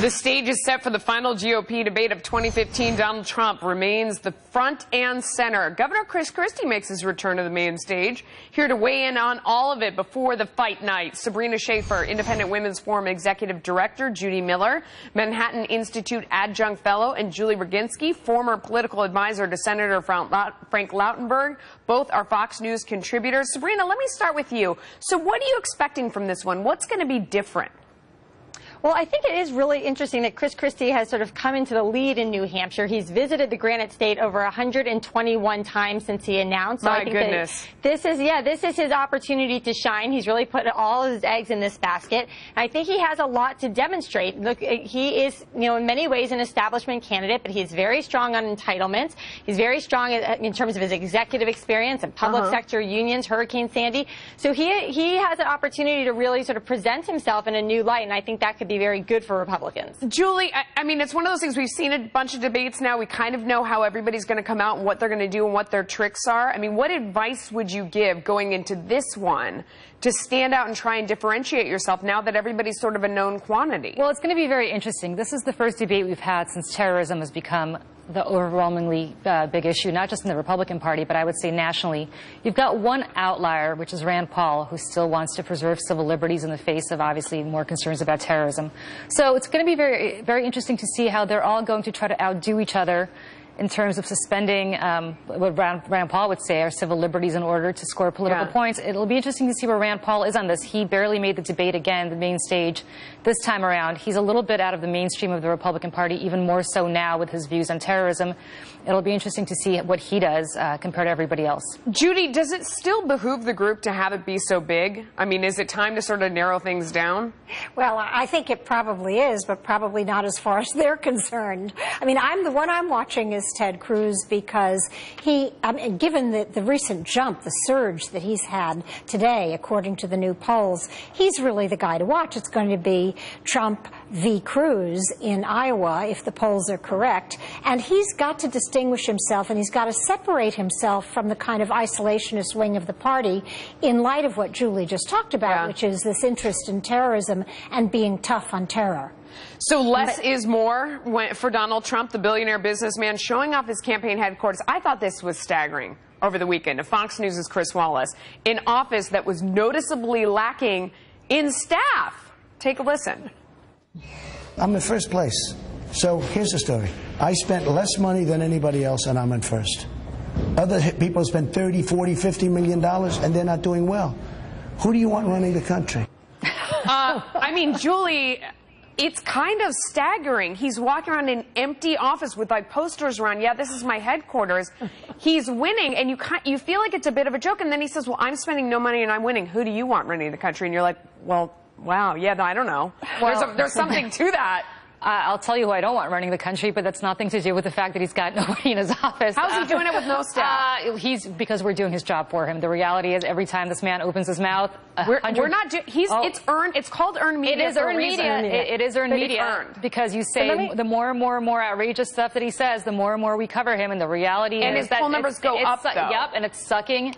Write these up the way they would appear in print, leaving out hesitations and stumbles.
The stage is set for the final GOP debate of 2015. Donald Trump remains the front and center. Governor Chris Christie makes his return to the main stage. Here to weigh in on all of it before the fight night, Sabrina Schaefer, Independent Women's Forum Executive Director, Judy Miller, Manhattan Institute Adjunct Fellow, and Julie Roginski, former political advisor to Senator Frank Lautenberg. Both are Fox News contributors. Sabrina, let me start with you. So what are you expecting from this one? What's going to be different? Well, I think it is really interesting that Chris Christie has sort of come into the lead in New Hampshire. He's visited the Granite State over 121 times since he announced. So My goodness. This is his opportunity to shine. He's really put all of his eggs in this basket. And I think he has a lot to demonstrate. Look, he is, in many ways an establishment candidate, but he's very strong on entitlements. He's very strong in terms of his executive experience and public sector unions, Hurricane Sandy. So he has an opportunity to really sort of present himself in a new light, and I think that could be very good for Republicans. Julie, I mean, it's one of those things. We've seen a bunch of debates now. We kind of know how everybody's going to come out and what they're going to do and what their tricks are. I mean, what advice would you give going into this one to stand out and try and differentiate yourself now that everybody's sort of a known quantity? Well, it's going to be very interesting. This is the first debate we've had since terrorism has become the overwhelmingly big issue, not just in the Republican Party, but I would say nationally. You've got one outlier, which is Rand Paul, who still wants to preserve civil liberties in the face of, obviously, more concerns about terrorism. So it's going to be very, very interesting to see how they're all going to try to outdo each other in terms of suspending what Rand Paul would say are civil liberties in order to score political points. It'll be interesting to see where Rand Paul is on this. He barely made the debate again, the main stage, this time around. He's a little bit out of the mainstream of the Republican Party, even more so now with his views on terrorism. It'll be interesting to see what he does compared to everybody else. Judy, does it still behoove the group to have it be so big? I mean, is it time to sort of narrow things down? Well, I think it probably is, but probably not as far as they're concerned. I mean, the one I'm watching is Ted Cruz, because given the recent jump, the surge that he's had today, according to the new polls, he's really the guy to watch. It's going to be Trump v. Cruz in Iowa, if the polls are correct. And he's got to distinguish himself, and he's got to separate himself from the kind of isolationist wing of the party in light of what Julie just talked about, which is this interest in terrorism and being tough on terror. So less is more for Donald Trump, the billionaire businessman, showing off his campaign headquarters. I thought this was staggering over the weekend. Fox News' Chris Wallace, in office that was noticeably lacking in staff. Take a listen. I'm in first place. So here's the story. I spent less money than anybody else, and I'm in first. Other people spend $30, $40, $50 million, and they're not doing well. Who do you want running the country? I mean, Julie, it's kind of staggering. He's walking around in an empty office with like posters around. Yeah, this is my headquarters. He's winning, and you feel like it's a bit of a joke. And then he says, "Well, I'm spending no money and I'm winning. Who do you want running the country?" And you're like, "Well, wow, yeah, I don't know." There's something to that. I'll tell you who I don't want running the country, but that's nothing to do with the fact that he's got nobody in his office. How's he doing it with no staff? Because we're doing his job for him. The reality is, every time this man opens his mouth, we're not. It's earned. It's called earned media. It is earned media. It is earned media because you say the more and more outrageous stuff that he says, the more and more we cover him. And the reality is his poll numbers go up. Though. Yep, and it's sucking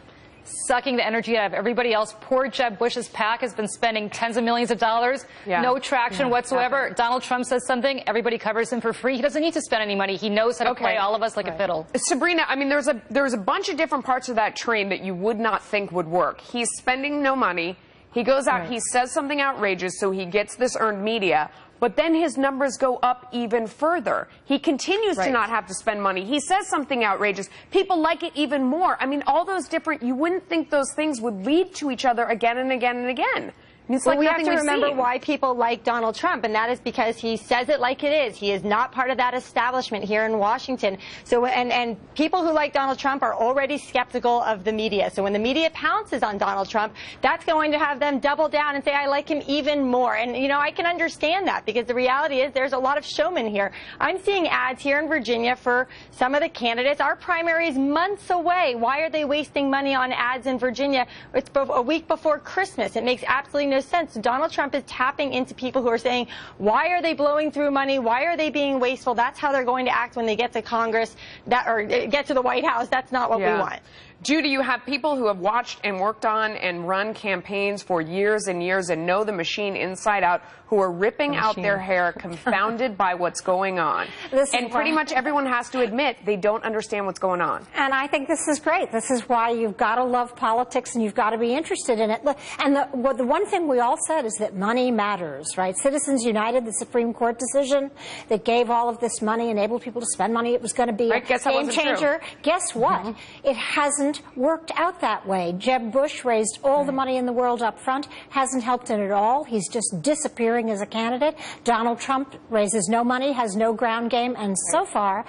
the energy out of everybody else. Poor Jeb Bush's PAC has been spending tens of millions of dollars, no traction whatsoever. Donald Trump says something, everybody covers him for free. He doesn't need to spend any money. He knows how to play all of us like a fiddle. Sabrina, I mean, there's a bunch of different parts of that train that you would not think would work. He's spending no money. He goes out, he says something outrageous, so he gets this earned media. But then his numbers go up even further. He continues to not have to spend money. He says something outrageous. People like it even more. I mean, all those different, you wouldn't think those things would lead to each other again and again and again. It's like we have to remember why people like Donald Trump, and that is because he says it like it is. He is not part of that establishment here in Washington. So, and people who like Donald Trump are already skeptical of the media. So when the media pounces on Donald Trump, that's going to have them double down and say, I like him even more. And, I can understand that, because the reality is there's a lot of showmen here. I'm seeing ads here in Virginia for some of the candidates. Our primary is months away. Why are they wasting money on ads in Virginia? It's a week before Christmas. It makes absolutely no sense. Donald Trump is tapping into people who are saying, why are they blowing through money? Why are they being wasteful? That's how they're going to act when they get to Congress or get to the White House. That's not what we want. Judy, you have people who have watched and worked on and run campaigns for years and years and know the machine inside out, who are ripping out their hair, confounded by what's going on. And pretty much everyone has to admit they don't understand what's going on. And I think this is great. This is why you've got to love politics and you've got to be interested in it. And the one thing we all said is that money matters, right? Citizens United, the Supreme Court decision that gave all of this money, enabled people to spend money, it was going to be a game changer. Guess what? It hasn't worked out that way. Jeb Bush raised all the money in the world up front, hasn't helped it at all. He's just disappearing as a candidate. Donald Trump raises no money, has no ground game, and so far,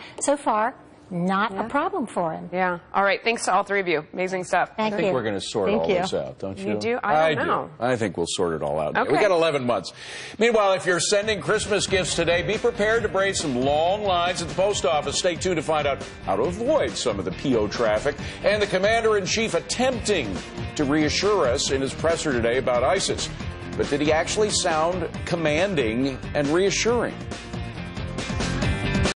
not a problem for him. Yeah. All right. Thanks to all three of you. Amazing stuff. I think we're going to sort all this out, don't you? You do? I don't know. I think we'll sort it all out. Okay. We got 11 months. Meanwhile, if you're sending Christmas gifts today, be prepared to brave some long lines at the post office. Stay tuned to find out how to avoid some of the PO traffic. And the commander-in-chief attempting to reassure us in his presser today about ISIS. But did he actually sound commanding and reassuring?